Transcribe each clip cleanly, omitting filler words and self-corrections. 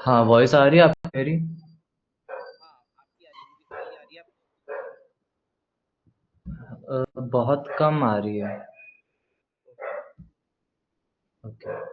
हाँ, वॉइस आ रही है आपको मेरी? हाँ, आपकी आ रही है, मुझे मेरी आ रही है आपको? बहुत कम आ रही है। ओके। ओके।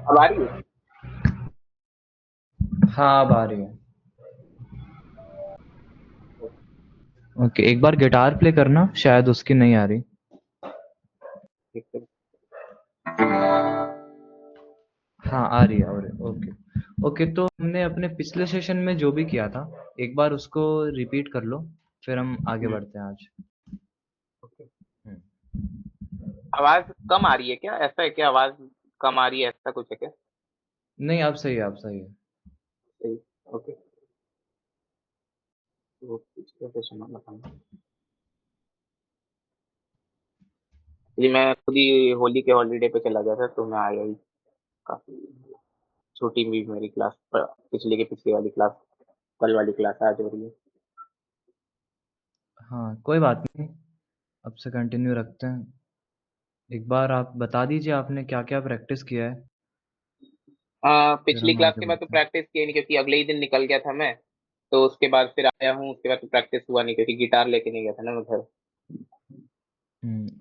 अब आ रही है? हाँ, अब आ रही है। ओके, एक बार गिटार प्ले करना, शायद उसकी नहीं आ रही। ठीक है। हाँ, आ रही है, आ रही है। ओके। ओके, तो हमने अपने पिछले सेशन में जो भी किया था, एक बार उसको रिपीट कर लो, फिर हम आगे हम्म। बढ़ते हैं आज। ओके। हम्म। आवाज कम आ रही है क्या? ऐसा है क्या? आवाज कम आ रही है, ऐसा कुछ है क्या? नहीं, अब सही है, अब सही है। सही। ओके। वो पिछले सेशन में बताऊंगा। जी, मैं खुद ही होली के हॉलीडे पे चला गया था, तो मैं आया ही। काफी छोटी हुई मेरी क्लास, पिछले के पिछली वाली क्लास। कल वाली क्लास आज हो रही है। हाँ, कोई बात नहीं, अब से कंटिन्यू रखते हैं। एक बार आप बता दीजिए आपने क्या-क्या प्रैक्टिस किया है, फिर पिछली हम क्लास आगे के बाद तो बढ़ते हैं। प्रैक्टिस की नहीं, क्योंकि अगले ही दिन निकल गया था मैं। तो उसके बाद फिर आया हूँ, उसके बाद तो प्रैक्टिस हुआ नहीं, क्योंकि गिटार लेके नहीं गया था ना मैं घर।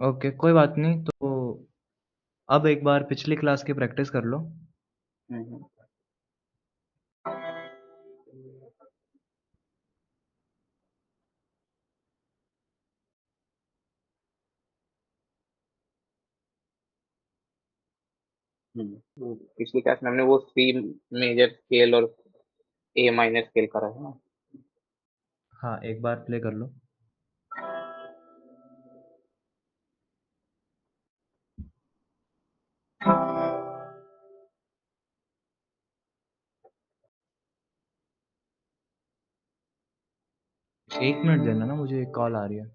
ओके, कोई बात नहीं, तो अब एक बार पिछली क्लास की प्रैक्टिस कर लो। हम्म। पिछली क्लास में हमने वो सी मेजर स्केल और ए माइनर स्केल करा है ना। हाँ, एक बार प्ले कर लो। 1 मिनट देना ना, मुझे एक कॉल आ रही है।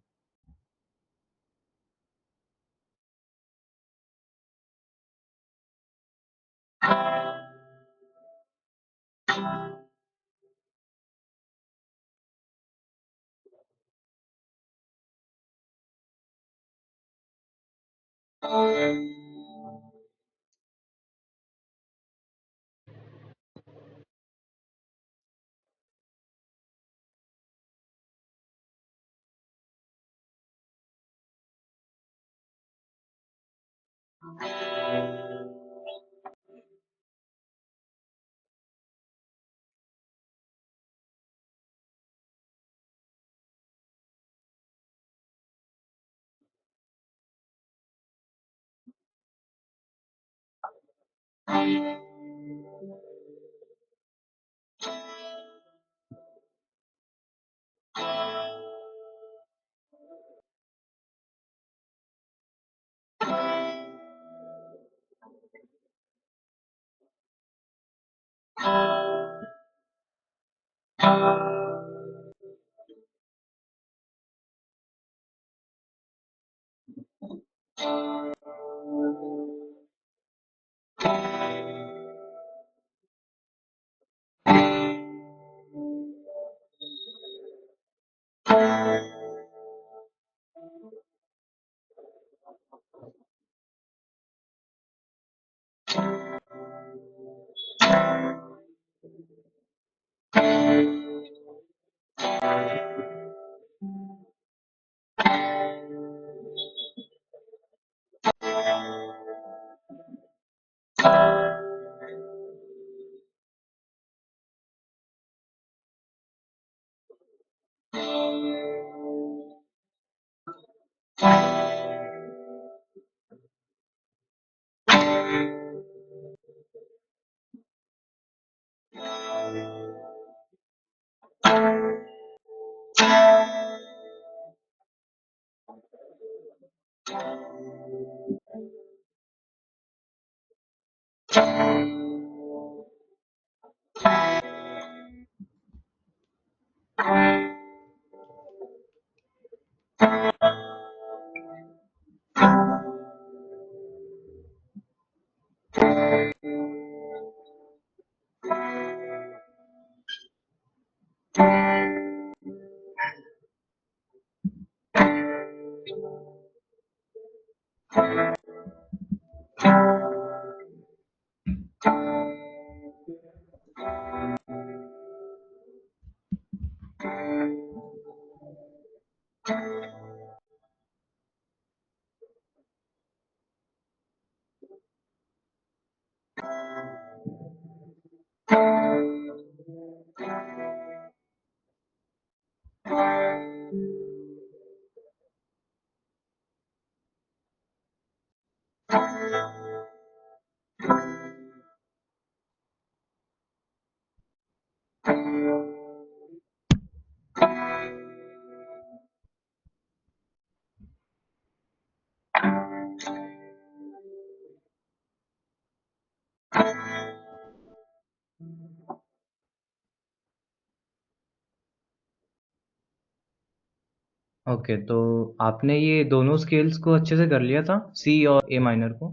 ओके, तो आपने ये दोनों स्केल्स को अच्छे से कर लिया था, सी और ए माइनर को?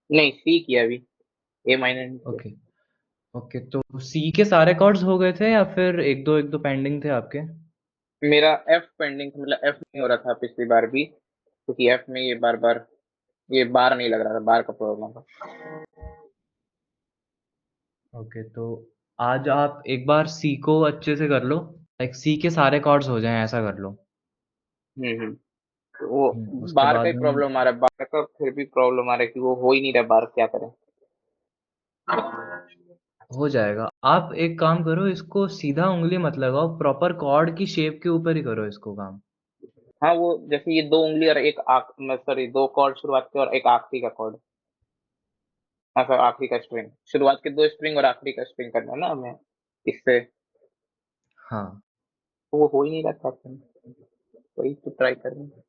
नहीं, सी किया अभी, ए माइनर नहीं किया। ओके। ओके, तो सी के सारे कॉर्ड्स हो गए थे या फिर एक दो पेंडिंग थे आपके? मेरा एफ पेंडिंग था, मतलब एफ नहीं हो रहा था पिछली बार भी, क्योंकि एफ में ये बार बार, ये बार नहीं लग रहा था, बार का प्रॉब्लम था। ओके, तो आज आप एक बार सी को अच्छे से कर लो, लाइक सी के सारे कॉर्ड्स हो जाएं, ऐसा कर लो। हम्म। तो वो उसके बार का ही बाद में प्रॉब्लम आ रहा है, बार का फिर भी प्रॉब्लम आ रहा है कि वो हो ही नहीं रहा बार, क्या करें। हो जाएगा। आप एक काम करो, इसको सीधा उंगली मत लगाओ, प्रॉपर कॉर्ड की शेप के ऊपर ही करो इसको काम। हाँ, वो जैसे ये दो उंगली और एक आख, सॉरी, दो कॉर्ड शुरुआत के और एक आखिरी का कॉर्ड। हाँ सर, आखिरी का स्ट्रिंग, शुरुआत के दो स्ट्रिंग और आखिरी का स्ट्रिंग करना है ना हमें, इससे। हाँ। तो वो हो ही नहीं रहा था अपने। वही तो ट्राई कर रहे हैं।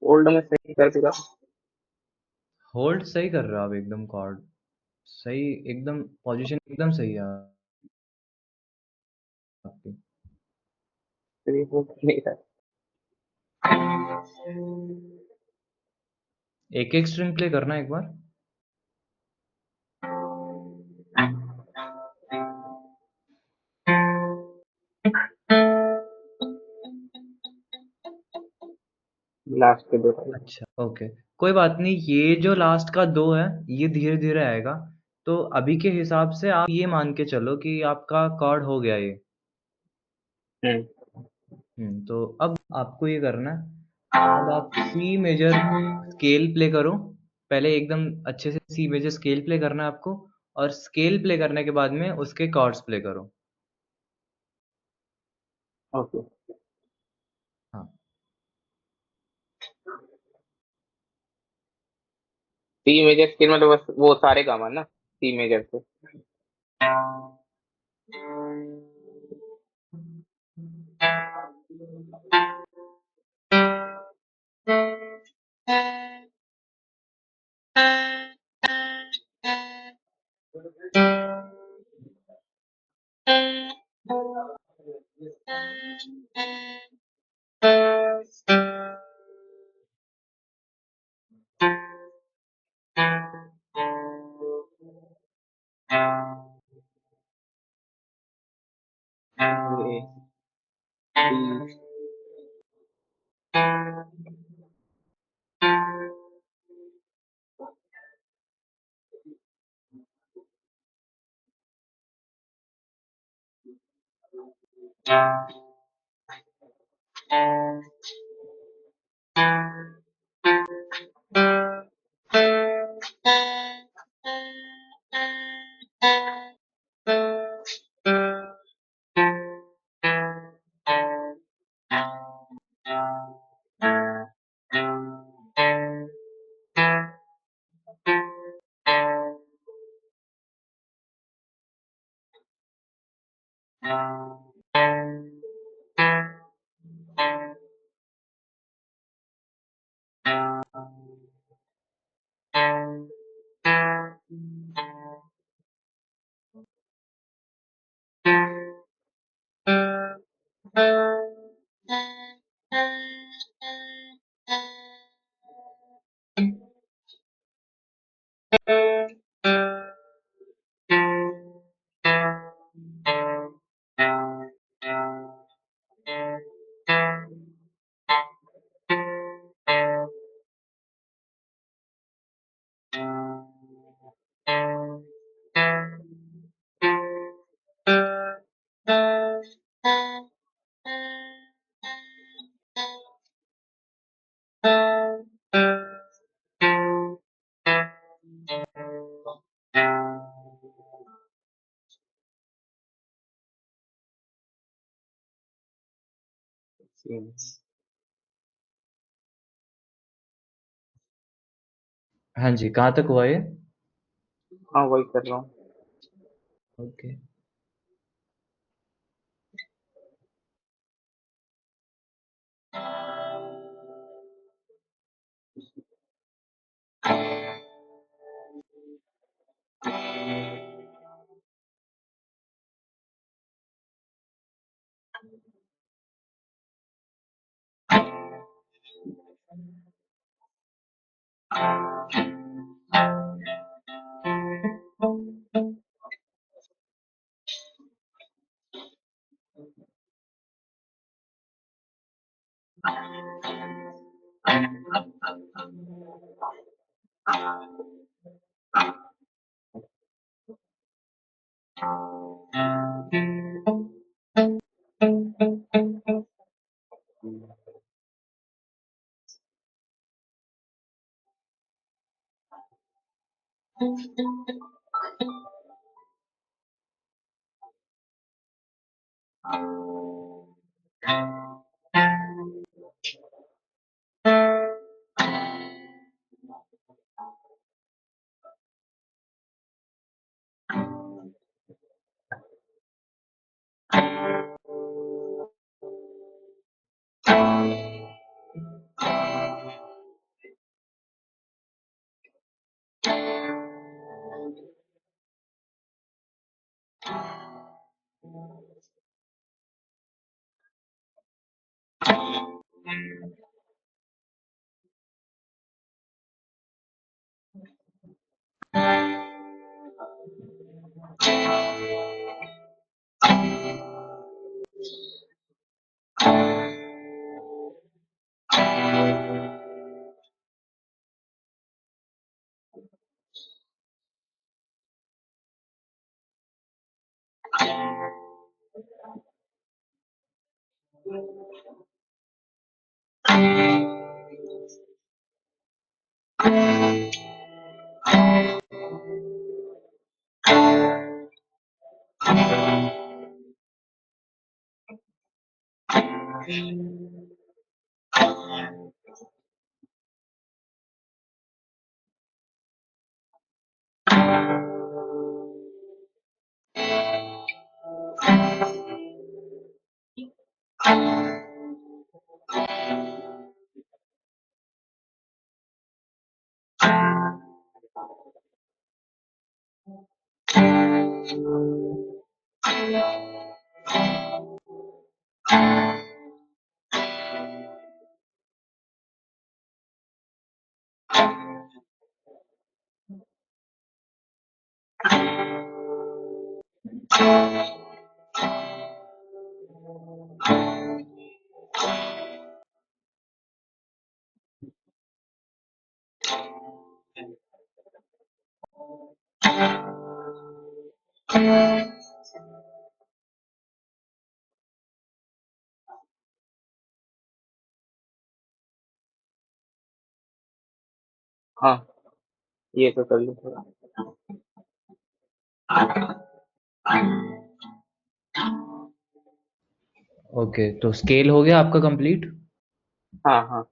ओल्ड में सही कर दिया। होल्ड सही कर रहे हो आप एकदम, कॉर्ड सही, एकदम पोजीशन एकदम सही है आपकी। फिर ये हो नहीं रहा। एक एक स्ट्रिंग प्ले करना एक बार। लास्ट के दो टाइम। अच्छा, ओके, कोई बात नहीं। ये जो लास्ट का दो है, ये धीरे धीरे आएगा। तो अभी के हिसाब से आप ये मान के चलो कि आपका कॉर्ड हो गया ये। हम्म। तो अब आपको ये करना है, अब आप सी मेजर स्केल प्ले करो। पहले एकदम अच्छे से सी मेजर स्केल प्ले करना है आपको, और स्केल प्ले करने के बाद में उसके कॉर्ड्स प्ले करो। ओके। हाँ। सी मेजर स्केल मतलब बस वो सारे गामा ना, सी मेजर से। ये सी। सेम। हाँ जी, कहाँ तक हुआ ये? हाँ, वही कर रहा हूँ। ओके। हाँ, ये तो कर लो थोड़ा। ओके, तो स्केल हो गया आपका कंप्लीट? हाँ, हाँ।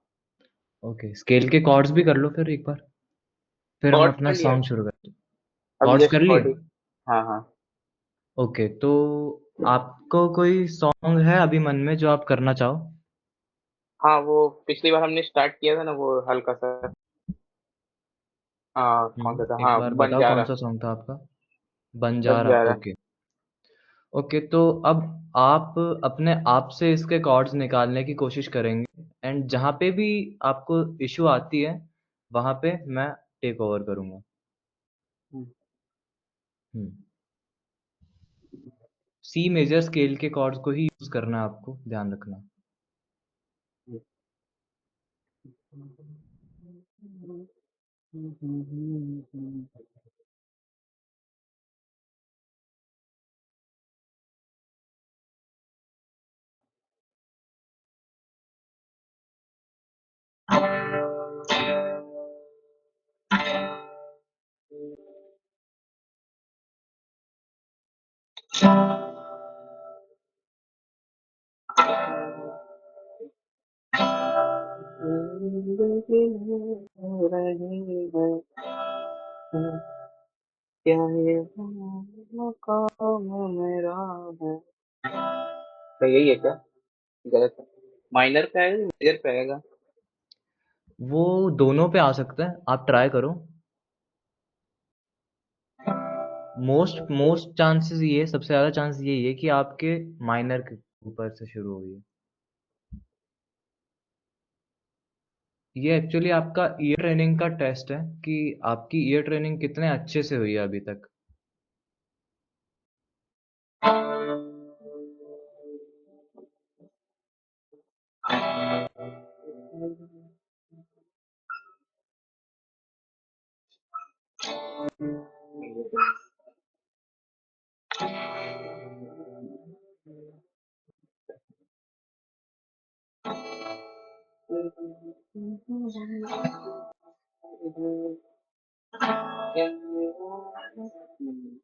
ओके, स्केल के कॉर्ड्स भी कर लो फिर एक बार, फिर हम कॉर्ड्स अपना कर लिया, सॉन्ग शुरू करते हैं। अभी कॉर्ड्स जस्ट कर लिए? कॉर्ड ही। हाँ, हाँ। ओके, तो आपको कोई सॉन्ग है अभी मन में जो आप करना चाहो? हाँ, वो पिछली बार हमने स्टार्ट किया था ना, वो हल्का सा। हाँ, कौन सा था? एक हाँ, बार बताओ कौन बंजारा। सा सॉन्ग था आपका? बंजारा, बंजारा। ओके। ओके, तो अब आप अपने आप से इसके कॉर्ड्स निकालने की कोशिश करेंगे एंड जहाँ पे भी आपको इश्यू आती है, वहाँ पे मैं टेक ओवर करूँगा। हम्म, हुँ। सी मेजर स्केल के कॉर्ड्स को ही यूज़ करना है आपको, ध्यान रखना। क्या ये मकाम मेरा है? तो यही है क्या? गलत है। माइनर पे आएगा, मेजर पे आएगा? वो दोनों पे आ सकता है, आप ट्राई करो। मोस्ट चांसेस ये है, सबसे ज़्यादा चांस यही है कि आपके माइनर के ऊपर से शुरू हुई है। ये एक्चुअली आपका ईयर ट्रेनिंग का टेस्ट है कि आपकी ईयर ट्रेनिंग कितने अच्छे से हुई है अभी तक।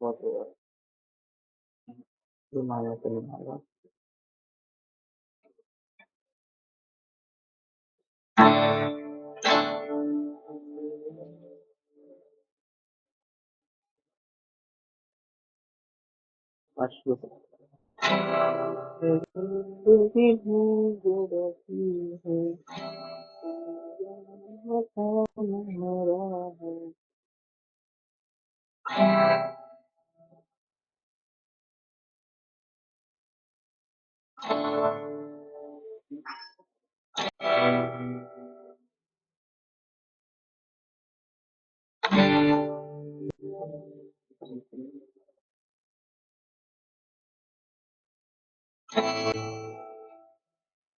बहुत हुआ। ये माइनर पे नहीं आएगा। अश्व से।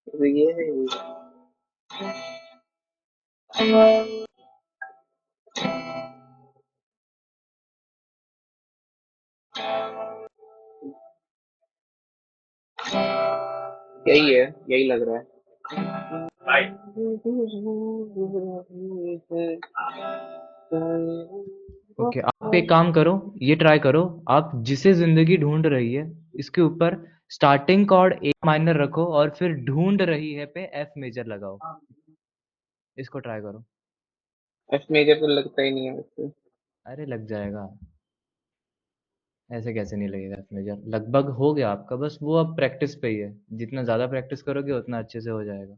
तो ये है यही है, यही लग रहा है। ओके, आप एक काम करो, ये ट्राई करो, आप जिसे ज़िंदगी ढूँढ रही है, इसके ऊपर स्टार्टिंग कॉर्ड ए माइनर रखो और फिर ढूँढ रही है पे एफ मेजर लगाओ। इसको ट्राई करो। एफ मेजर तो लगता ही नहीं है वैसे। अरे लग जाएगा, ऐसे कैसे नहीं लगेगा एफ मेजर? लगभग हो गया आपका, बस वो अब प्रैक्टिस पे ही है। जितना ज़्यादा प्रैक्टिस करोगे उतना अच्छे से हो जाएगा।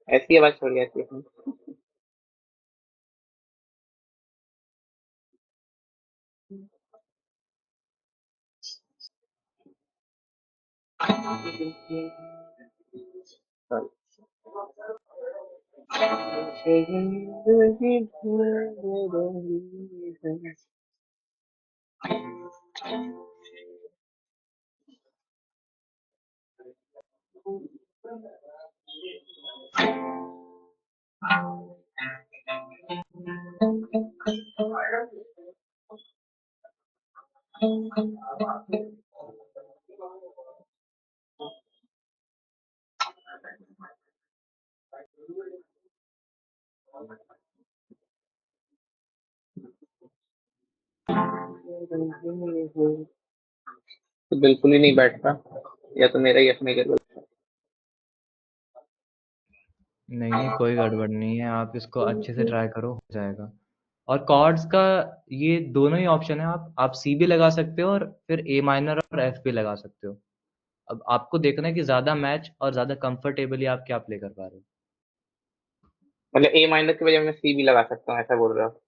ऐसी आवाज छोड़ जाती है। तो बिल्कुल ही नहीं बैठ रहा, या तो मेरा ही अपने गड़बड़। नहीं नहीं, कोई गड़बड़ नहीं है, आप इसको अच्छे से ट्राई करो, हो जाएगा। और कॉर्ड्स का ये दोनों ही ऑप्शन है, आप सी भी लगा सकते हो और फिर ए माइनर और एफ भी लगा सकते हो। अब आपको देखना है कि ज़्यादा मैच और ज़्यादा कंफर्टेबली आप क्या प्ले कर पा रहे हो। मतलब ए माइनर की वजह मैं सी भी लगा सकता हूँ, ऐसा बोल रहा हूँ।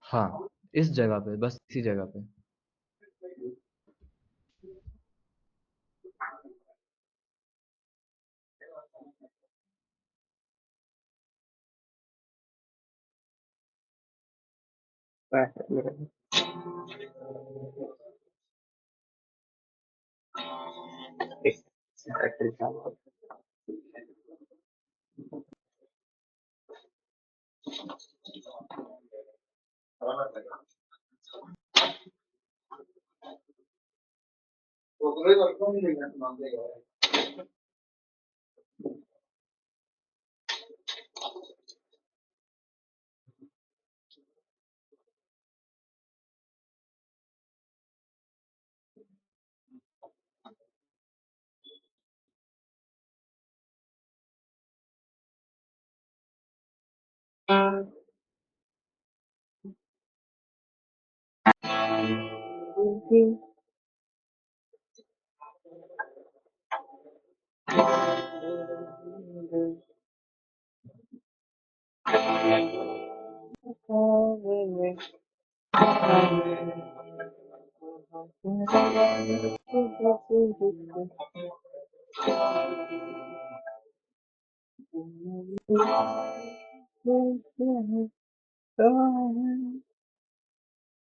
हाँ, इस जगह पे, बस इसी जगह पे।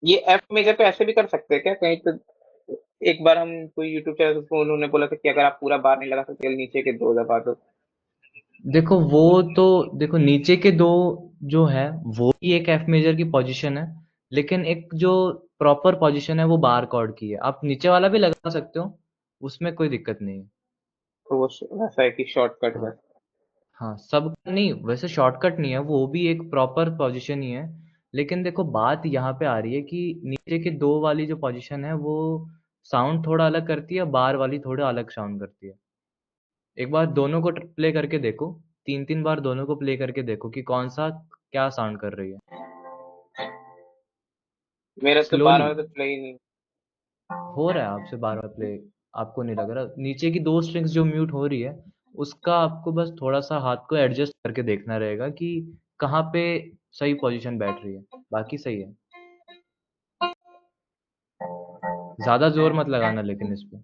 ये एफ मेजर पे ऐसे भी कर सकते हैं क्या कहीं तो? एक बार हम कोई यूट्यूब चैनल पे उन्होंने बोला था कि अगर आप पूरा बार नहीं लगा सकते, केवल नीचे के दो दबा दो। देखो वो तो, देखो नीचे के दो जो है वो भी एक एफ मेजर की पोजीशन है, लेकिन एक जो प्रॉपर पोजीशन है वो बार कॉर्ड की है। आप नीचे वाला भी लगा सकते हो, उसमें कोई दिक्कत नहीं है। तो वो वैसा है कि शॉर्टकट हाँ बस। हाँ, सब नहीं, वैसे शॉर्टकट नहीं है, वो भी एक प्रॉपर पोजीशन ही है। लेकिन देखो बात यहाँ पे आ रही है कि नीचे के दो वाली जो पोजीशन है वो साउंड थोड़ा अलग करती है, बार वाली थोड़ा अलग साउंड करती है। एक बार दोनों को प्ले करके देखो, तीन तीन बार दोनों को प्ले करके देखो कि कौन सा क्या साउंड कर रही है। मेरा तो स्लोली 12 तो प्ले ही नहीं। हो रहा है आपसे बार बार प्ले, आपको नहीं लग रहा? नीचे की दो स्ट्रिंग्स जो म्यूट हो रही है, उसका आपको बस थोड़ा सा हाथ को एडजस्ट करके देखना रहेगा कि कहाँ पे सही पोजीशन बैठ रही है, बाकी सही है। ज़्यादा ज़ोर मत लगाना लेकिन इस पे।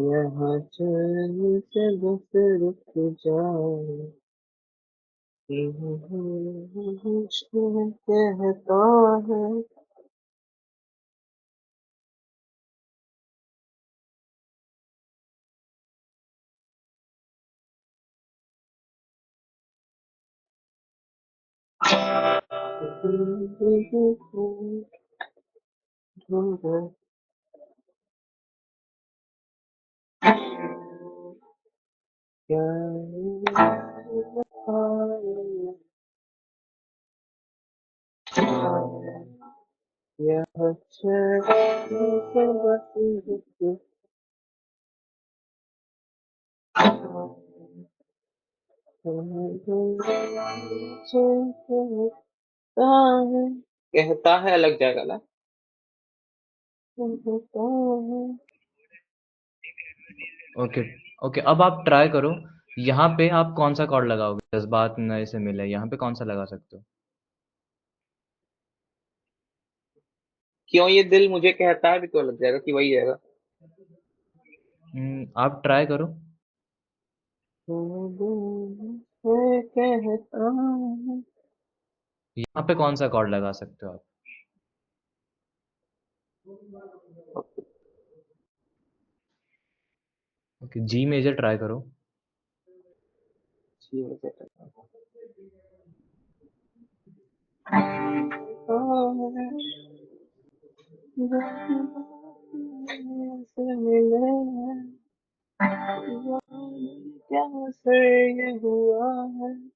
यहाँ चैन से बस रुक जाओ, इश्क कहता है। यह चैन से बस रुक कहता है अलग जाएगा ना। ओके, ओके, अब आप ट्राई करो। यहाँ पे आप कौन सा कॉर्ड लगाओगे? जज्बात नए से मिले, यहाँ पे कौन सा लगा सकते हो? क्यों ये दिल मुझे कहता है भी तो अलग जाएगा कि वही जाएगा। आप ट्राई करो। कहता है। यहाँ पे कौन सा कॉर्ड लगा सकते हो आप? ओके, जी मेजर ट्राई करो। ठीक है। क्या से ये हुआ है।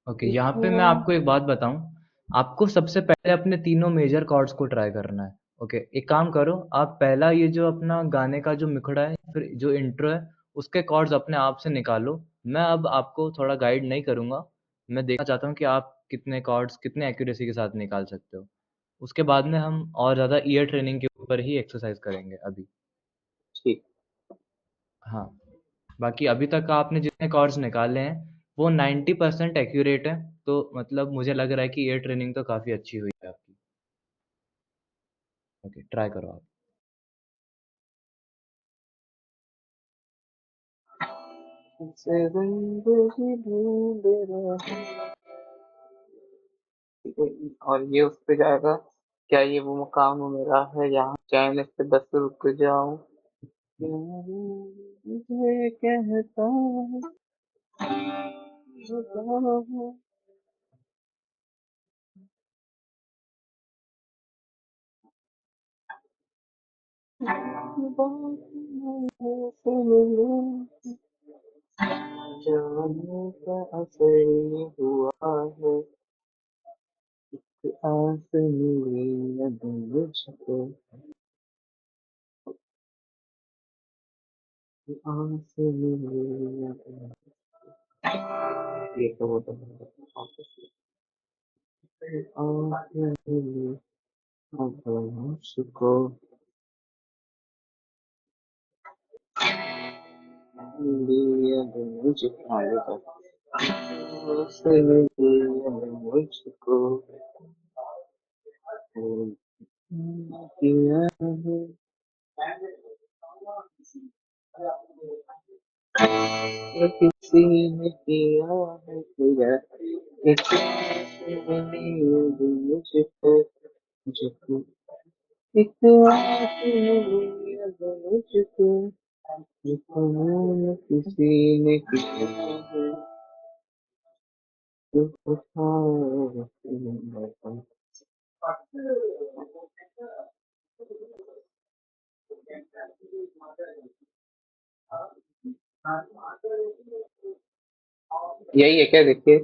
ओके, यहाँ पे मैं आपको एक बात बताऊँ, आपको सबसे पहले अपने तीनों मेजर कॉर्ड्स को ट्राई करना है। ओके, एक काम करो, आप पहला ये जो अपना गाने का जो मुखड़ा है, फिर जो इंट्रो है, उसके कॉर्ड्स अपने आप से निकालो। मैं अब आपको थोड़ा गाइड नहीं करूँगा, मैं देखना चाहता हूँ कि आप कितने कॉर्ड्स कितने एक्यूरेसी के साथ निकाल सकते हो। उसके बाद में हम और ज़्यादा ईयर ट्रेनिंग के ऊपर ही एक्सरसाइज करेंगे अभी। ठीक। हाँ, बाकी अभी तक आपने जितने कॉर्ड्स निकाले हैं, वो 90% एक्यूरेट है, तो मतलब मुझे लग रहा है कि ईयर ट्रेनिंग तो काफ़ी अच्छी हुई है आपकी। ओके, ट्राई करो आप। से जिंदगी ढूंढ रहा हूँ। और ये उस पे जाएगा। क्या ये वो मुकाम मेरा है यहाँ चैन से बस रुक जाऊं। ये कहता है। जाने का असर ये हुआ है कि आस मिली न मुझको। आंखें मिली ये तो होता है आंखें मिली अब मुझको मिली अब मुझको हाँ ये तो आंखें मिली अब मुझको किया है किसी ने किया है तेरा एक मुझको मुझको एक आंखें अब मुझको किसी ने किया है तो उठाओ यही है क्या देखिए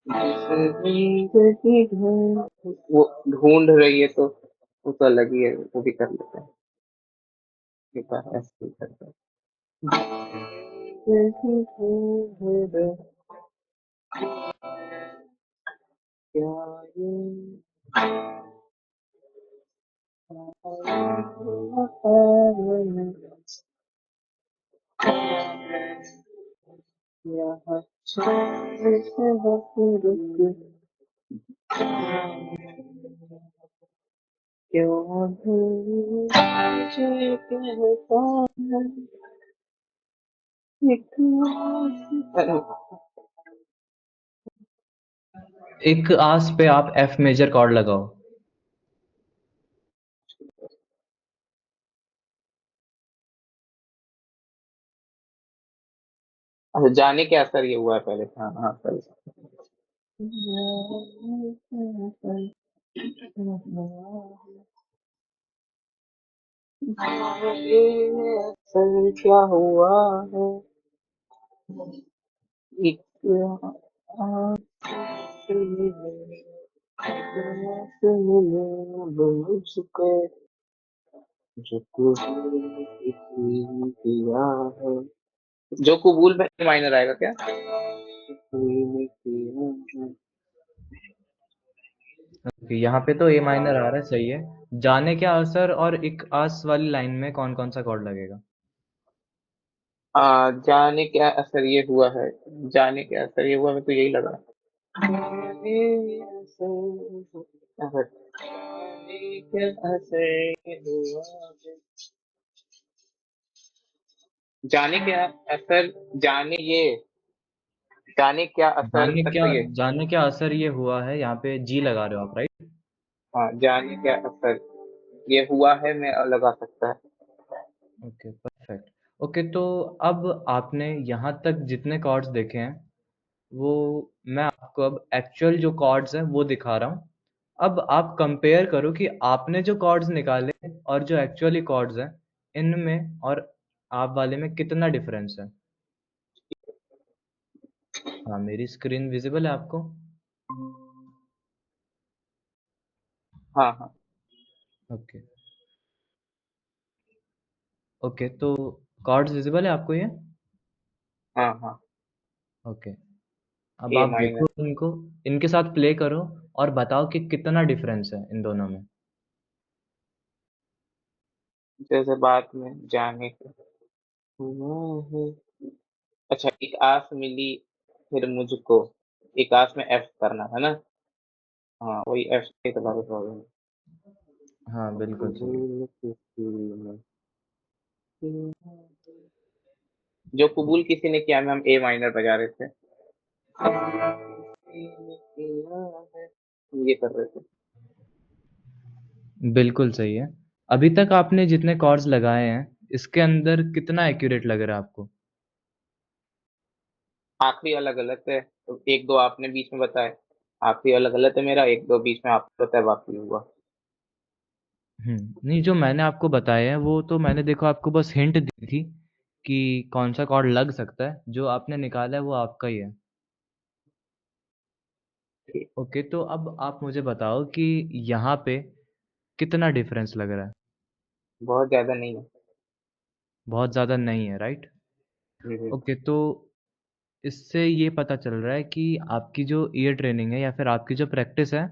जिंदगी वो ढूंढ रही है तो वो तो अलग ही है वो भी कर लेते हैं एक बार ऐसे ही करते हैं जिंदगी ढूंढ रही क्या ये यहाँ छोड़ से वक्त क्यों भूल मुझे कहता है एक एक आस पे आप एफ मेजर कॉर्ड लगाओ। अच्छा जाने के असर ये हुआ है पहले हाँ हाँ सही ये असर क्या हुआ है एक आँख मिले आँख मिले अब मुझको जो कबूल किसी किया है जो कबूल में माइनर आएगा क्या किसी ने किया है ओके, यहाँ पे तो ए माइनर आ रहा है, सही है। जाने क्या असर और एक आस वाली लाइन में कौन कौन सा कॉर्ड लगेगा? जाने क्या असर ये हुआ है जाने क्या असर ये हुआ मैं तो यही लगा जाने असर जाने क्या असर ये हुआ है जाने क्या असर जाने ये जाने क्या असर तक तो ये जाने क्या असर ये हुआ है, यहाँ पे जी लगा रहे हो आप, राइट? हाँ जाने क्या असर ये हुआ है मैं लगा सकता है ओके, परफेक्ट। ओके, तो अब आपने यहाँ तक जितने कॉर्ड्स देखे हैं, वो मैं आपको अब एक्चुअल जो कॉर्ड्स हैं वो दिखा रहा हूँ। अब आप कंपेयर करो कि आपने जो कॉर्ड्स निकाले और जो एक्चुअली कॉर्ड्स हैं, इनमें और आप वाले में कितना डिफरेंस है। हाँ, मेरी स्क्रीन विजिबल है आपको? हाँ हाँ ओके। ओके, तो कॉर्ड्स विजिबल है आपको ये? हाँ हाँ ओके। अब ए आप देखो माइनर इनको, इनके साथ प्ले करो और बताओ कि कितना डिफरेंस है इन दोनों में। जैसे बात में जाने का हुआ है अच्छा एक आस मिली फिर मुझको एक आस में एफ करना है ना हाँ वही एफ के तुम्हारे प्रॉब्लम हाँ, बिल्कुल सही। जो कबूल किसी ने किया में हम ए माइनर बजा रहे थे ये कर रहे थे बिल्कुल सही है। अभी तक आपने जितने कॉर्ड्स लगाए हैं, इसके अंदर कितना एक्यूरेट लग रहा है आपको? आखिरी अलग अलग है तो एक दो आपने बीच में बताए आखिरी अलग अलग है मेरा एक दो बीच में आपने बताया बाकी हुआ नहीं, जो मैंने आपको बताया है वो तो मैंने देखो आपको बस हिंट दी थी कि कौन-सा कॉर्ड लग सकता है, जो आपने निकाला है वो आपका ही है। ठीक ओके, तो अब आप मुझे बताओ कि यहाँ पे कितना डिफरेंस लग रहा है? बहुत ज्यादा नहीं है बहुत ज़्यादा नहीं है, राइट? हम्म, ओके, तो इससे ये पता चल रहा है कि आपकी जो ईयर ट्रेनिंग है या फिर आपकी जो प्रैक्टिस है,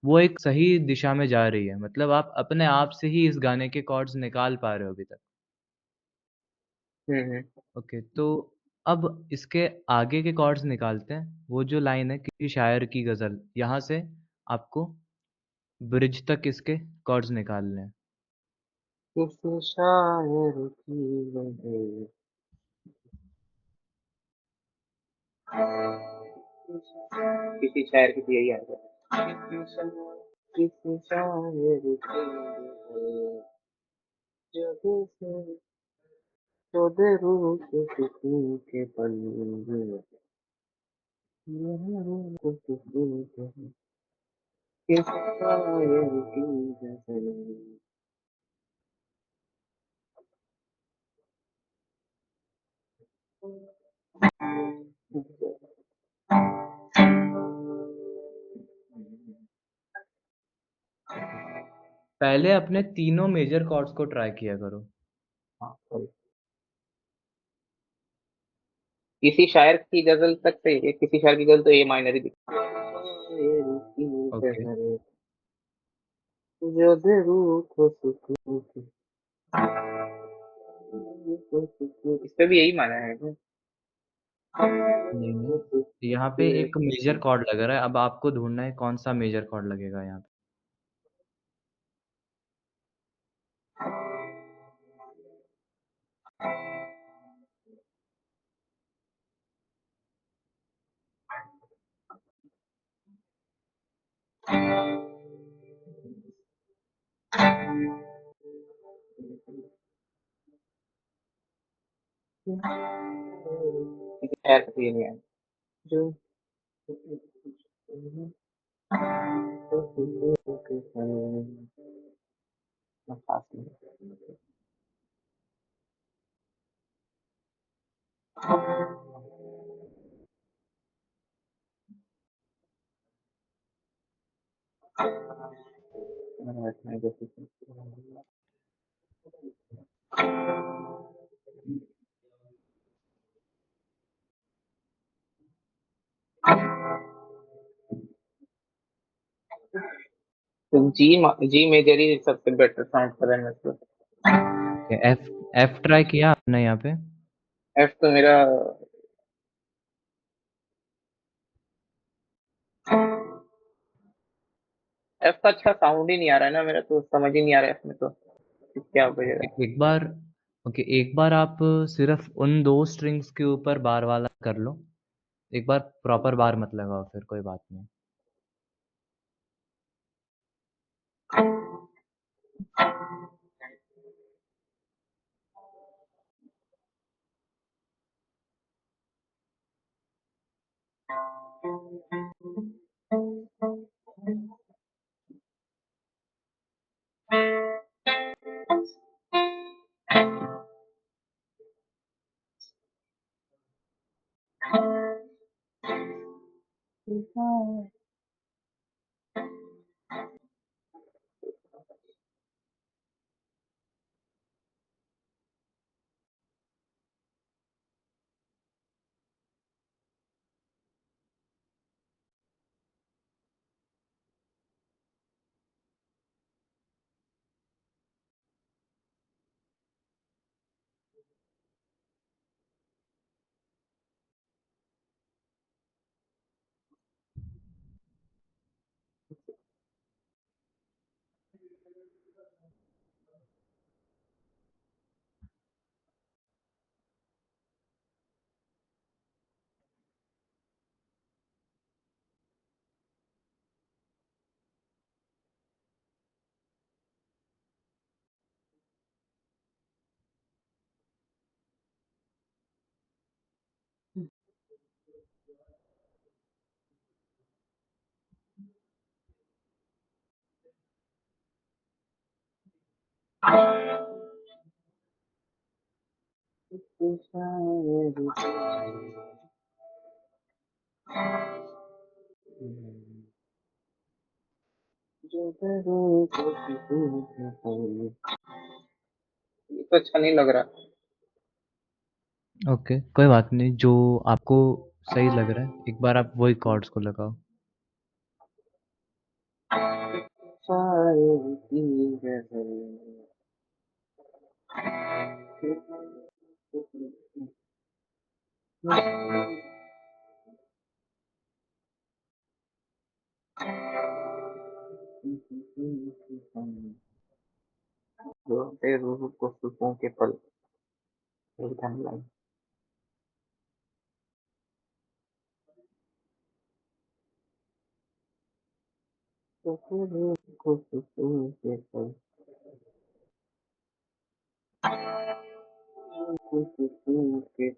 वो एक सही दिशा में जा रही है। मतलब आप अपने आप से ही इस गाने के कॉर्ड्स निकाल पा रहे हो अभी तक। हम्म, ओके, तो अब इसके आगे के कॉर्ड्स निकालते हैं। वो जो लाइन है किसी शायर की गज़ल, यहाँ से आपको ब्रिज तक इसके कॉर्ड्स निकालने हैं। किसी शायर की गजल, किसी शायर की यही आएगा। किसी शायर की गजल, जब से तो दे रूह के सुकून के पल, के सुकून के किसी शायर की गजल। पहले अपने तीनों मेजर कॉर्ड्स को ट्राई किया करो। हाँ, sorry। किसी शायर की गजल तक सही है, किसी शायर की गजल तो ए माइनर ही दिखती ओके, है। जो दे रूह को सुकून की, इस पे भी यही माना है क्या? नहीं, नहीं। यहाँ पे एक मेजर कॉर्ड लग रहा है, अब आपको ढूँढना है कौन-सा मेजर कॉर्ड लगेगा यहाँ पे। किसी शायर का तो ये नहीं है। जो खास नहीं। तो जी मेजर ही सबसे बेटर साउंड कर रहा है मेरे को। ओके, एफ एफ ट्राई किया आपने यहाँ पे? एफ तो मेरा, एफ का अच्छा साउंड ही नहीं आ रहा है ना, मेरा तो समझ ही नहीं आ रहा है एफ में तो क्या बजेगा। ओके, एक बार आप सिर्फ़ उन 2 स्ट्रिंग्स के ऊपर बार वाला कर लो। एक बार प्रॉपर बार मत लगाओ फिर कोई बात नहीं। ये तो अच्छा नहीं लग रहा। ओके, कोई बात नहीं, जो आपको सही लग रहा है, एक बार आप वही कॉर्ड्स को लगाओ। शायर की गजल। रोते रूह को सुकून के पल। एक धन लाई। रोते रूह को सुकून के पल। को सुकून के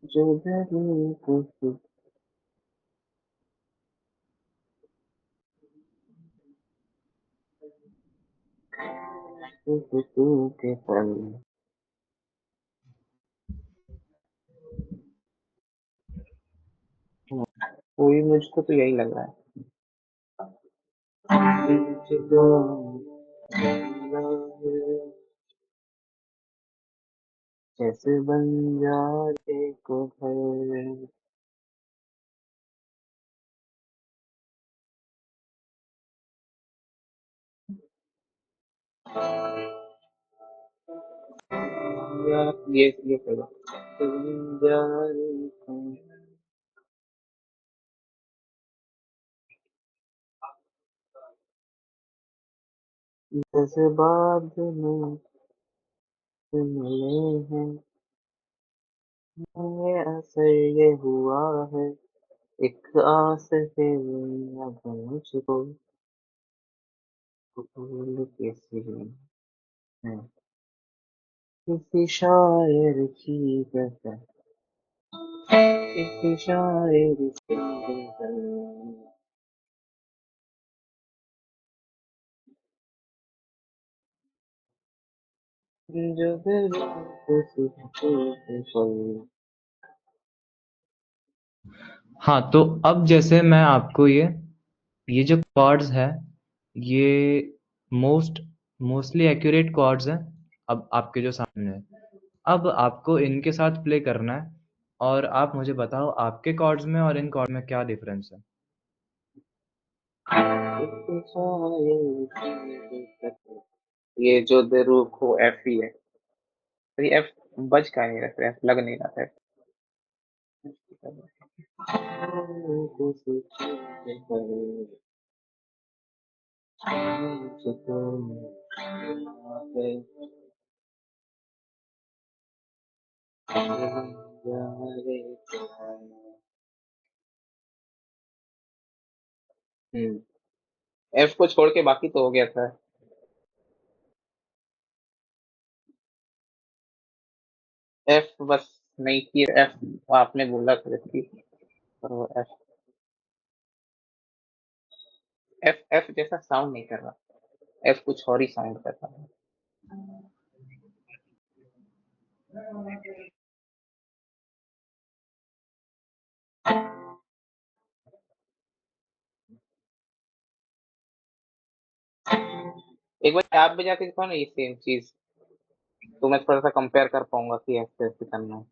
जो दिल को सुकून के पल। वही मुझको तो यही लग रहा है। मुझको जैसे बंजारे को घर। या ये करो। बंजारे को जैसे बादलों से मिले हैं। ये असर ये हुआ है। एक आस है अब मुझको। फूल कैसी है किसी शायर की कसम। किसी शायर की गजल। जो दिल को सुकून के पल। हाँ, तो अब जैसे मैं आपको ये जो कॉर्ड्स हैं, ये मोस्टली एक्यूरेट कॉर्ड्स हैं, अब आपके जो सामने है। अब आपको इनके साथ प्ले करना है और आप मुझे बताओ आपके कॉर्ड्स में और इन कॉर्ड में क्या डिफरेंस है? किसी शायर की कसम। ये जो रुख हो एफ ही है। तो ये एफ बज का नहीं रहा, एफ लग नहीं रहा था। हम्म। एफ को छोड़ के बाकी तो हो गया था। एफ बस नहीं थी एफ। आपने बोला था थी। पर वो एफ एफ एफ जैसा साउंड नहीं कर रहा। एफ कुछ और ही साउंड कर रहा है। एक बार आप भी जाके दिखाओ ना ये सेम चीज। तो मैं थोड़ा सा कंपेयर कर पाऊंगा कि ऐसे ऐसे करना है।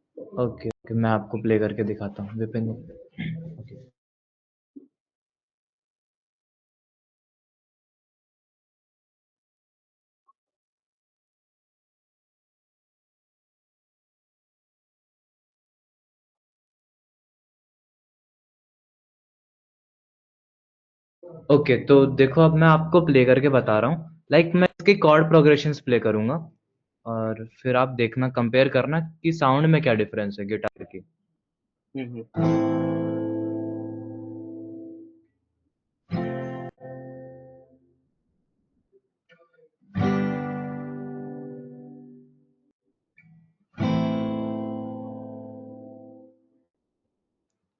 ओके, ओके, मैं आपको प्ले करके दिखाता हूँ, विपिन। ओके। ओके, तो देखो अब मैं आपको प्ले करके बता रहा हूँ। लाइक मैं इसके कॉर्ड प्रोग्रेशंस प्ले करूँगा और फिर आप देखना, कंपेयर करना कि साउंड में क्या डिफरेंस है गिटार की। हम्म।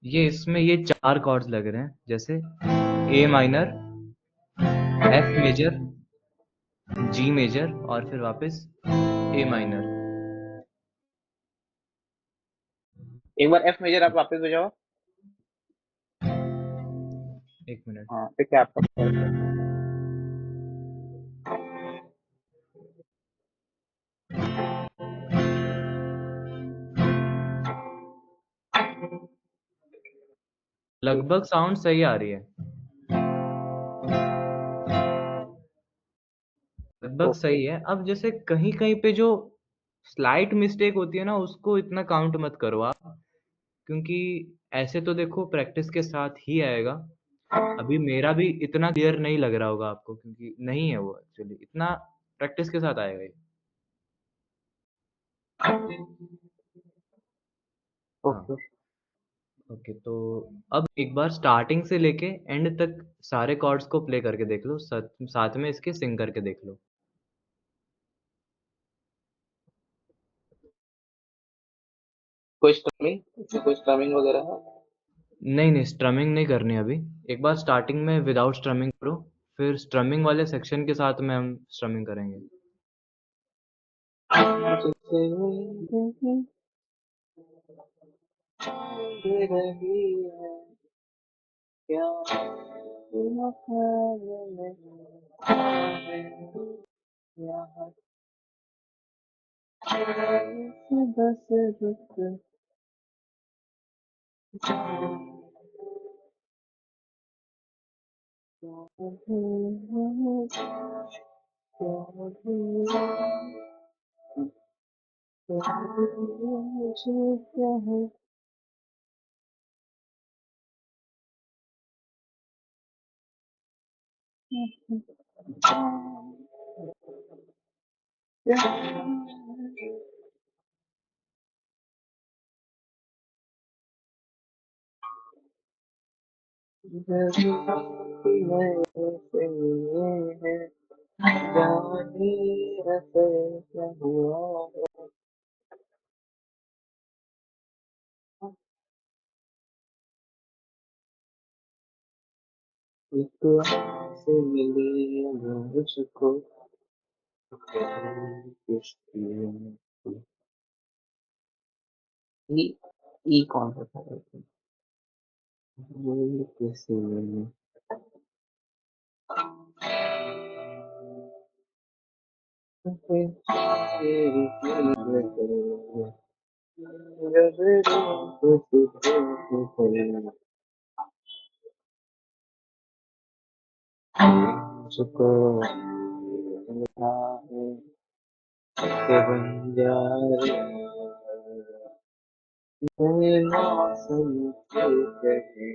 ये इसमें ये 4 कॉर्ड्स लग रहे हैं, जैसे A minor, F major, G major और फिर वापस ए माइनर। एक बार एफ मेजर आप वापस बजाओ। 1 मिनट। हाँ, फिर क्या आपका कॉर्ड है? लगभग साउंड सही आ रही है। लगभग ओके। सही है। अब जैसे कहीं-कहीं पे जो स्लाइट मिस्टेक होती है ना, उसको इतना काउंट मत करो आप, क्योंकि ऐसे तो देखो प्रैक्टिस के साथ ही आएगा। अभी मेरा भी इतना क्लियर नहीं लग रहा होगा आपको, क्योंकि नहीं है वो एक्चुअली, इतना प्रैक्टिस के साथ आएगा ये। हाँ, ओके। ओके, तो अब एक बार स्टार्टिंग से लेके एंड तक सारे कॉर्ड्स को प्ले करके देख लो, साथ में इसके सिंग करके देख लो। कोई स्ट्रमिंग वगैरह है? नहीं, नहीं, स्ट्रमिंग नहीं करनी अभी। एक बार स्टार्टिंग में विदाउट स्ट्रमिंग करो, फिर स्ट्रमिंग वाले सेक्शन के साथ में हम स्ट्रमिंग करेंगे। दे रही है क्या में है यहाँ बस रुक मुझे क्या है। जाने ऐसे क्या हुआ एक से मिली मुझको ई ई कौन सा था? ये कैसे मुझको मिला है के बंजारे मेरे मौसम के कहे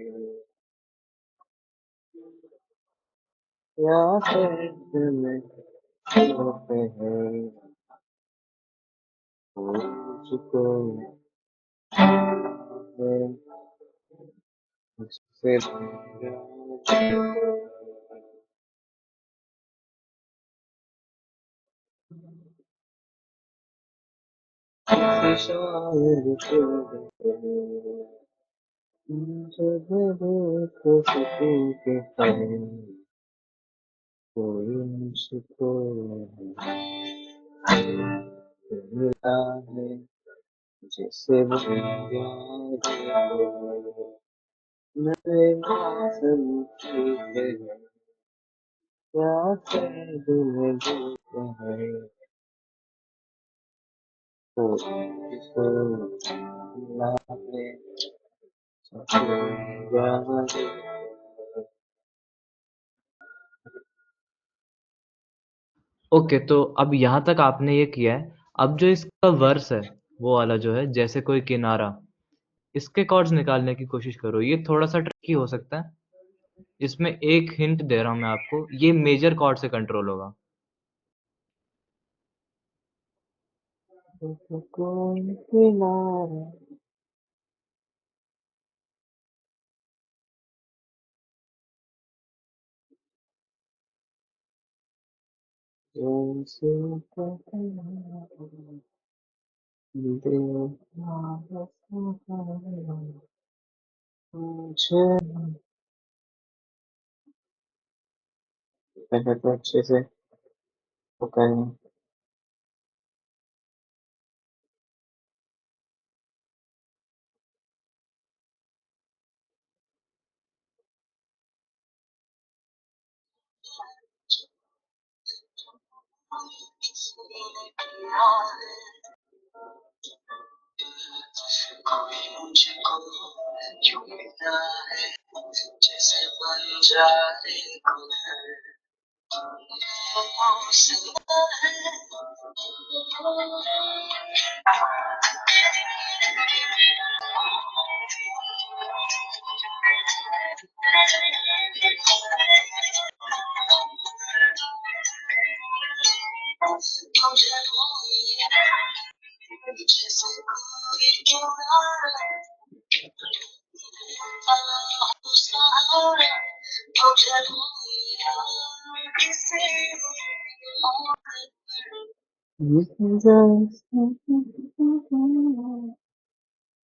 या सर्द में होते हैं मुझको मुझसे किसी शायर के जब को सुकून के पल कोई मुझको मिला है जैसे वो याद मेरे मौसम की है क्या सर्द में देते हैं तो किसको मिला है याद ओके, तो अब यहाँ तक आपने ये किया है। अब जो इसका वर्स है, वो वाला जो है, जैसे कोई किनारा, इसके कॉर्ड्स निकालने की कोशिश करो। ये थोड़ा-सा ट्रिकी हो सकता है। इसमें एक हिंट दे रहा हूँ मैं आपको, ये मेजर कॉर्ड से कंट्रोल होगा। कोई किनारा जैसे किनारा देखा सहारा मुझे पहले तो अच्छे से वो करें।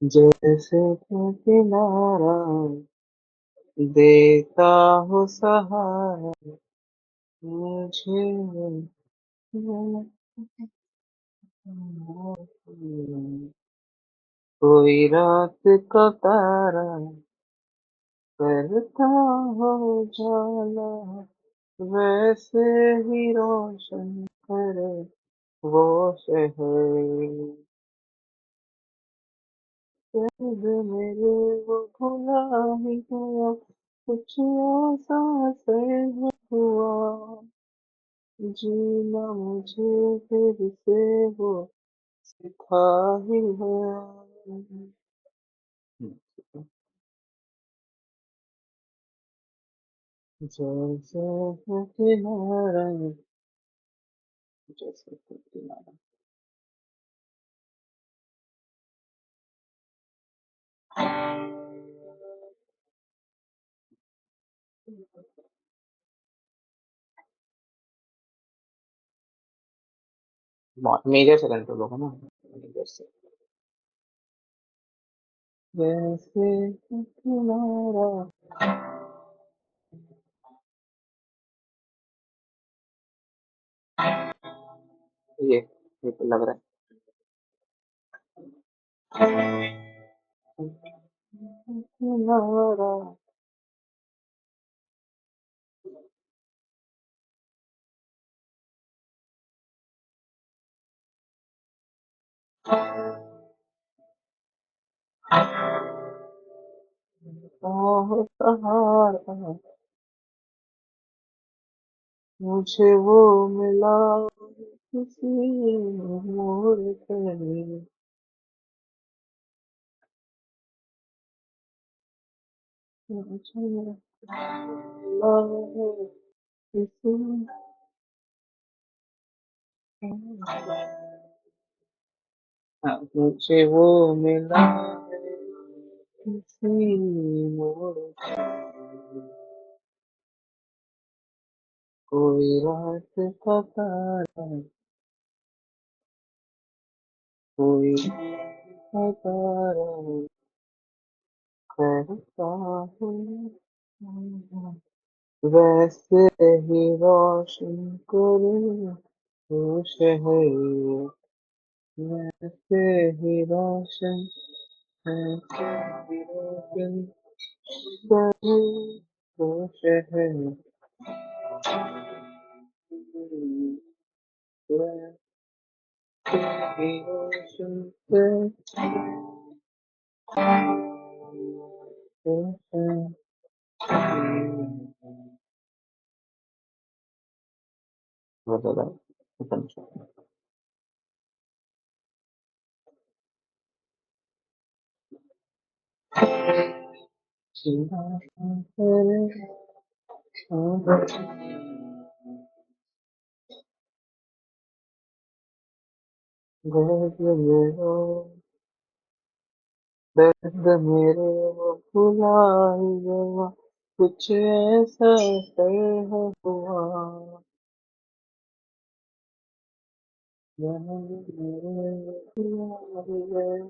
जैसे कि किनारा देता हो सहारा मुझे कोई रात का तारा करता हो जाला वैसे ही रोशन करे वो शहर दर्द मेरे वो भुला ही गया कुछ ऐसा सहज हुआ जीना मुझे फिर से वो सिखा ही है। जैसे है किनारा जैसे है किनारा मेजर से कंट्रोल होगा ना मेजर से जैसे है किनारा ये ये तो लग रहा है किनारा सहारा मुझे वो मिला किसी मोड़ पे मुझे मिला है किसी हाँ, मुझे वो मिला है किसी मोड़ पे कोई रात का तारा कोई का तारा कहता हूँ वैसे ही रोशन करे वो शहर वैसे ही रोशन वैसे ही रोशन करे वो शहर वैसे ही रोशन करे वो शहर बहुत ज्यादा potential। दर्द मेरे वो भुला ही गया, कुछ ऐसा है हुआ। दर्द मेरे वो भुला ही गया।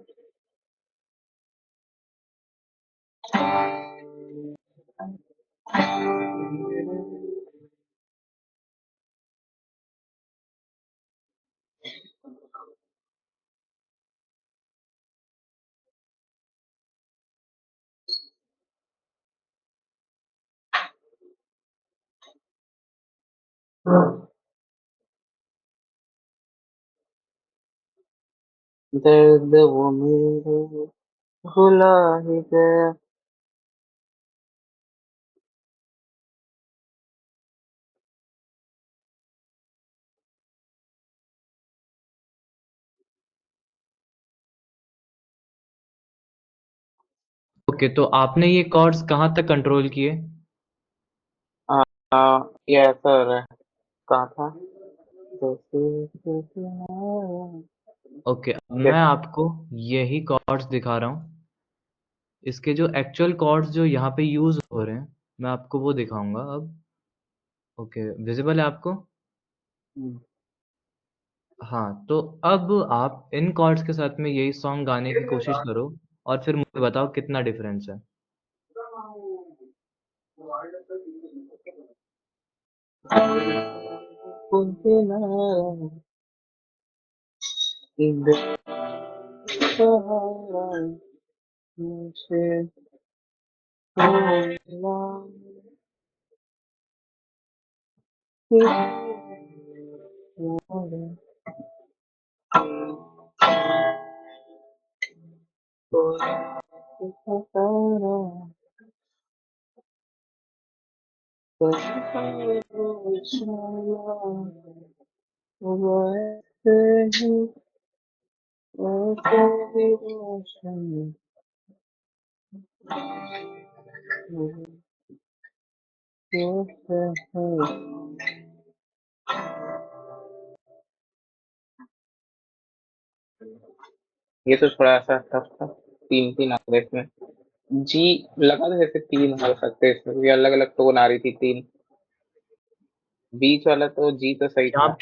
दर्द वो मेरे भुला ही गया। ओके, तो आपने ये कॉर्ड्स कहाँ तक कंट्रोल किए? ये ऐसा हो रहा है, कहाँ था? जैसे ओके, अब मैं कैसे? आपको यही कॉर्ड्स दिखा रहा हूँ। इसके जो एक्चुअल कॉर्ड्स जो यहाँ पे यूज़ हो रहे हैं, मैं आपको वो दिखाऊँगा अब। ओके, विज़िबल है आपको? हम्म, हाँ, तो अब आप इन कॉर्ड्स के साथ में यही सॉन्ग गाने की कोशिश करो और फिर मुझे बताओ कितना डिफ़रेंस है। कुछ ना सहारा मुझे मिला, सहारा वैसे ही वैसे ही रोशन कैसे है। ये तो थोड़ा सा टफ था, तीन तीन आ गए इसमें। जी लगा था जैसे तीन हो सकते हैं इसमें भी, अलग अलग टोन आ रही थी तीन। बीच वाला तो जी तो सही यहाँ था।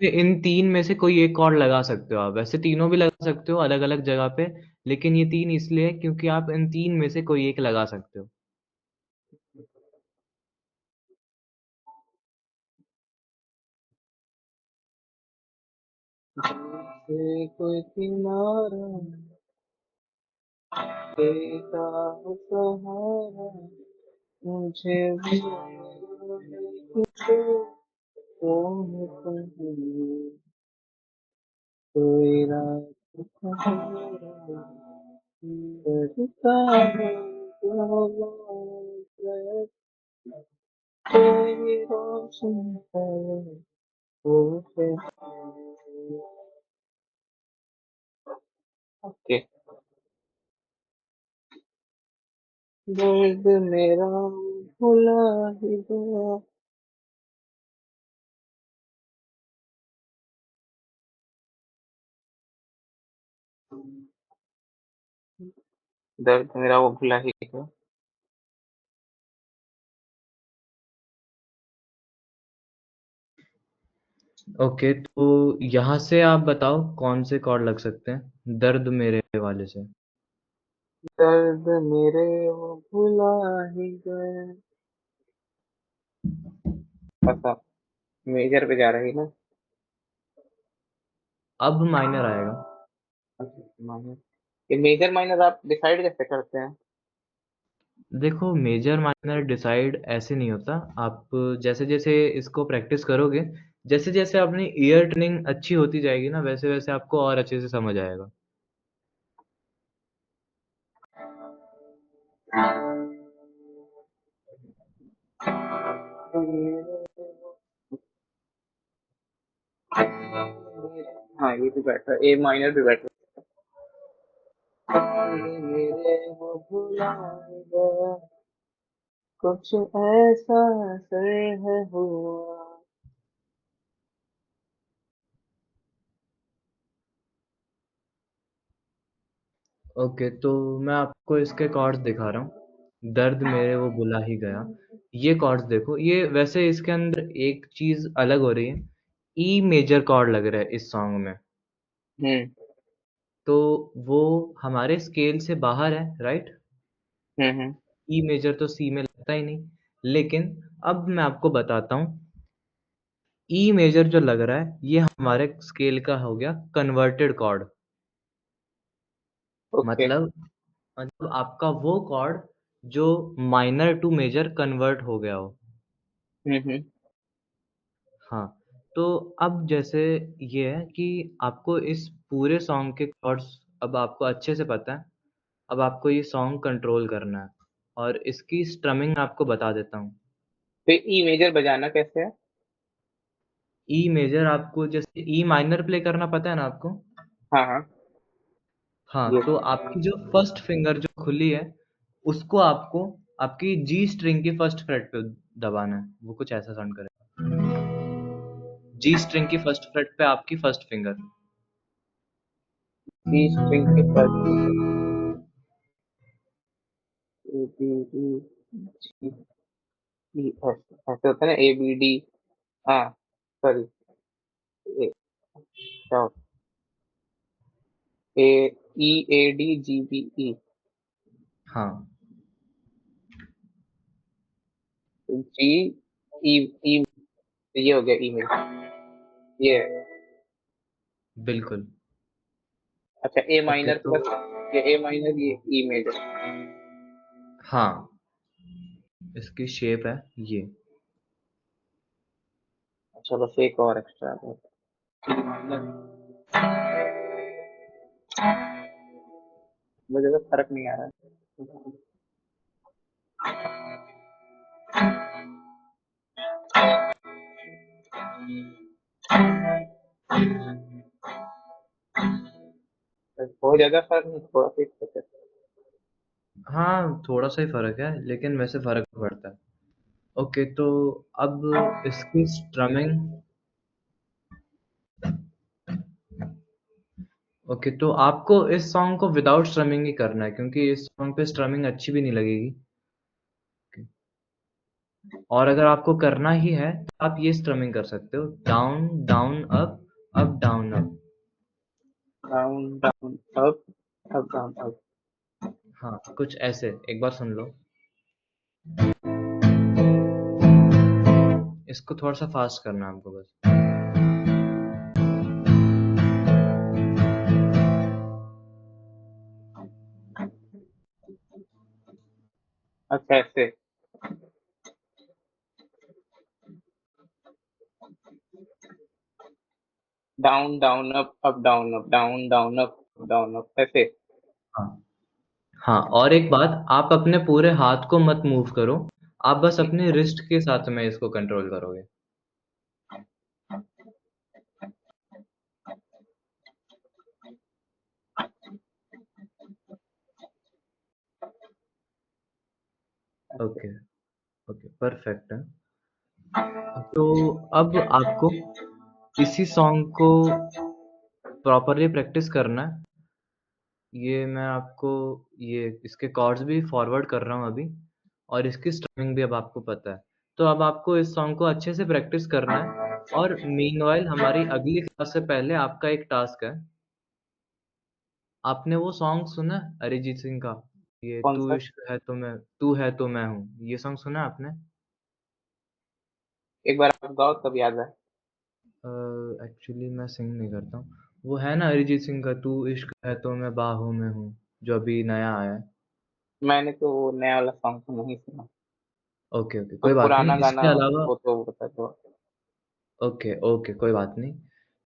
पे इन 3 में से कोई एक कॉर्ड लगा सकते हो आप। वैसे तीनों भी लगा सकते हो अलग-अलग जगह पे, लेकिन ये 3 इसलिए है क्योंकि आप इन 3 में से कोई एक लगा सकते हो। से कोई किनारा देता हो सहारा, मुझे भी कुछ कोई रात सहारा करता है जो तेरी रोशन है वो है। ओके, दर्द मेरा भुला ही गया। दर्द मेरा वो भुला ही गया। ओके, तो यहाँ से आप बताओ कौन से कॉर्ड लग सकते हैं दर्द मेरे वाले से? दर्द मेरे वो भुला ही गए। पता, मेजर पे जा रही ना। अब माइनर आएगा। माइनर, ये मेजर माइनर आप डिसाइड कैसे करते हैं? देखो, मेजर माइनर डिसाइड ऐसे नहीं होता। आप जैसे-जैसे इसको प्रैक्टिस करोगे, जैसे-जैसे अपनी ईयर ट्रेनिंग अच्छी होती जाएगी ना, वैसे-वैसे आपको और अच्छे से समझ आएगा। हाँ ये भी बेटर, ए माइनर भी बेटर। मेरे वो भुला गया, कुछ ऐसा असर है हुआ। ओके, तो मैं आपको इसके कॉर्ड्स दिखा रहा हूँ। दर्द मेरे वो बुला ही गया। ये कॉर्ड्स देखो, ये वैसे इसके अंदर एक चीज़ अलग हो रही है। ई मेजर कॉर्ड लग रहा है इस सॉन्ग में। हम्म। तो वो हमारे स्केल से बाहर है, राइट? हम्म। ई मेजर तो सी में लगता ही नहीं। लेकिन अब मैं आपको बताता हूँ, ई मेजर जो लग रहा है, ये हमारे स्केल का हो गया कन्वर्टेड कॉर्ड। ओके। मतलब मतलब आपका वो कॉर्ड जो माइनर टू मेजर कन्वर्ट हो गया हो। हम्म। हाँ, तो अब जैसे ये है कि आपको इस पूरे सॉन्ग के कॉर्ड्स अब आपको अच्छे से पता है। अब आपको ये सॉन्ग कंट्रोल करना है और इसकी स्ट्रमिंग आपको बता देता हूँ। तो ई मेजर बजाना कैसे है? ई मेजर आपको जैसे ई माइनर प्ले करना पता है ना आपको? हाँ हाँ। हाँ, ये। तो आपकी जो फर्स्ट फिंगर जो खुली है, उसको आपको आपकी जी स्ट्रिंग की फर्स्ट फ्रेट पे दबाना है। वो कुछ ऐसा साउंड करेगा। जी स्ट्रिंग की फर्स्ट फ्रेट पे आपकी फर्स्ट फिंगर। सी स्ट्रिंग के first finger. A B D G E F. ऐसे होता है ना, ए बी डी। हाँ। Sorry. A A E A D G B E. हाँ, जी ई ई। ये हो गया ई मेजर। ये है। बिल्कुल। अच्छा, ए ओके, माइनर तो प्लस। ये ए माइनर, ये ई मेजर। हाँ, इसकी शेप है ये। अच्छा, बस एक और एक्स्ट्रा है। E minor. मुझे तो फर्क नहीं आ रहा है। बहुत ज्यादा फर्क नहीं, थोड़ा सा ही फर्क है। हाँ, थोड़ा-सा ही फ़र्क है, लेकिन वैसे फ़र्क पड़ता है। ओके, तो अब इसकी स्ट्रमिंग। ओके, तो आपको इस सॉन्ग को विदाउट स्ट्रमिंग ही करना है क्योंकि इस सॉन्ग पे स्ट्रमिंग अच्छी भी नहीं लगेगी। और अगर आपको करना ही है, तो आप ये स्ट्रमिंग कर सकते हो, down, down, up, down, up. Down down up, up down up. हाँ, कुछ ऐसे, एक बार सुन लो। इसको थोड़ा-सा फ़ास्ट करना है आपको बस। अच्छा, ऐसे। Down down up down up, down down up down up, ऐसे। हाँ। हाँ, और एक बात, आप अपने पूरे हाथ को मत मूव करो, आप बस अपने रिस्ट के साथ में इसको कंट्रोल करोगे। ऐसे। ओके, ओके, परफेक्ट है। तो अब आपको इसी सॉन्ग को प्रॉपर्ली प्रैक्टिस करना है। ये मैं आपको ये इसके कॉर्ड्स भी फॉरवर्ड कर रहा हूँ अभी और इसकी स्ट्रमिंग भी अब आपको पता है। तो अब आपको इस सॉन्ग को अच्छे से प्रैक्टिस करना है और मीनव्हाइल हमारी अगली क्लास से पहले आपका एक टास्क है। आपने वो सॉन्ग सुना है अरिजीत सिंह का? ये कौन सा? तू है तो मैं हूँ। ये सॉन्ग सुना है आपने? एक बार आप गाओ तब याद है। एक्चुअली मैं सिंग नहीं करता हूँ। वो है ना अरिजीत सिंह का तू इश्क है तो मैं बाहों में हूँ, जो अभी नया आया है। मैंने तो वो नया वाला सॉन्ग तो नहीं सुना। ओके, ओके, कोई कोई बात नहीं। पुराना गाना इसके अलावा हो तो बता दो। ओके, ओके, कोई बात नहीं।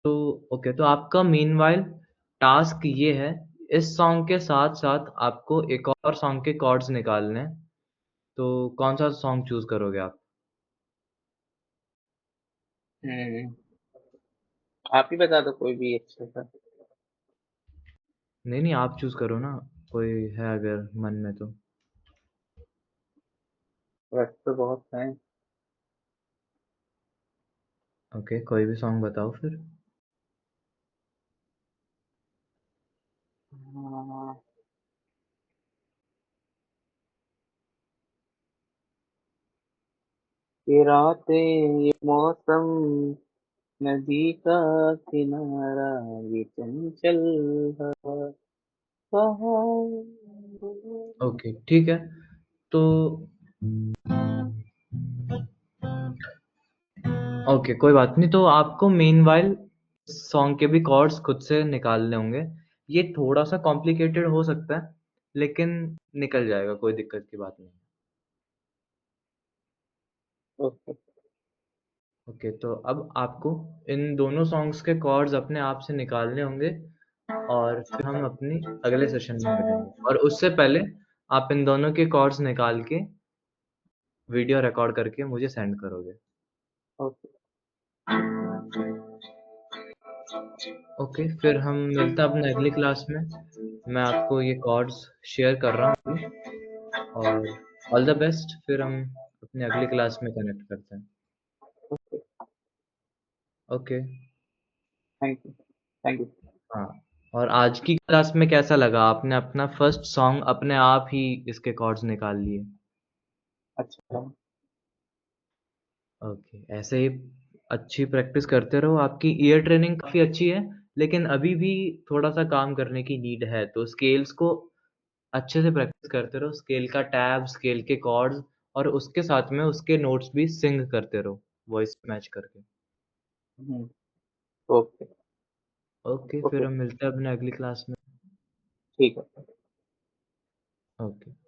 तो ओके, तो आपका मीनव्हाइल टास्क ये है, इस सॉन्ग के साथ-साथ आपको एक और सॉन्ग के कॉर्ड्स निकालने हैं। तो कौन-सा सॉन्ग चूज़ करोगे आप? हम्म। आप ही बता दो कोई भी अच्छा सा। नहीं, नहीं, आप चूज़ करो ना, कोई है अगर मन में तो। वैसे तो बहुत हैं। ओके, कोई भी सॉन्ग बताओ फिर। हाँ, ये रातें ये मौसम नदी का किनारा ये चंचल हवा कहाँ। ओके, ठीक है। तो ओके, कोई बात नहीं। तो आपको मीनवाइल सॉन्ग के भी कॉर्ड्स खुद से निकालने होंगे। ये थोड़ा-सा कॉम्प्लिकेटेड हो सकता है, लेकिन निकल जाएगा, कोई दिक्कत की बात नहीं। ओके। ओके, तो अब आपको इन दोनों सॉन्ग्स के कॉर्ड्स अपने आप से निकालने होंगे और फिर हम अपनी अगले सेशन में मिलेंगे। और उससे पहले आप इन दोनों के कॉर्ड्स निकाल के वीडियो रिकॉर्ड करके मुझे सेंड करोगे। ओके। ओके, फिर हम मिलते हैं अपने अगली क्लास में। मैं आपको ये कॉर्ड्स शेयर कर रहा हूँ अभी और ऑल द बेस्ट। फिर हम अपनी अगली क्लास में कनेक्ट करते हैं। Okay, thank you. Thank you. हाँ। और आज की क्लास में कैसा लगा? आपने अपना फर्स्ट सॉन्ग अपने आप ही इसके कॉर्ड्स निकाल लिए। अच्छा। ओके, ऐसे ही अच्छी प्रैक्टिस करते रहो। आपकी ईयर ट्रेनिंग काफ़ी अच्छी है, लेकिन अभी भी थोड़ा-सा काम करने की नीड है। तो स्केल्स को अच्छे से प्रैक्टिस करते रहो। स्केल का टैब, स्केल के कॉर्ड्स और उसके साथ में उसके नोट्स भी सिंग करते रहो, वॉइस मैच करके। हम्म। ओके। ओके, फिर ओके। हम मिलते हैं अपने अगली क्लास में। ठीक है। ओके।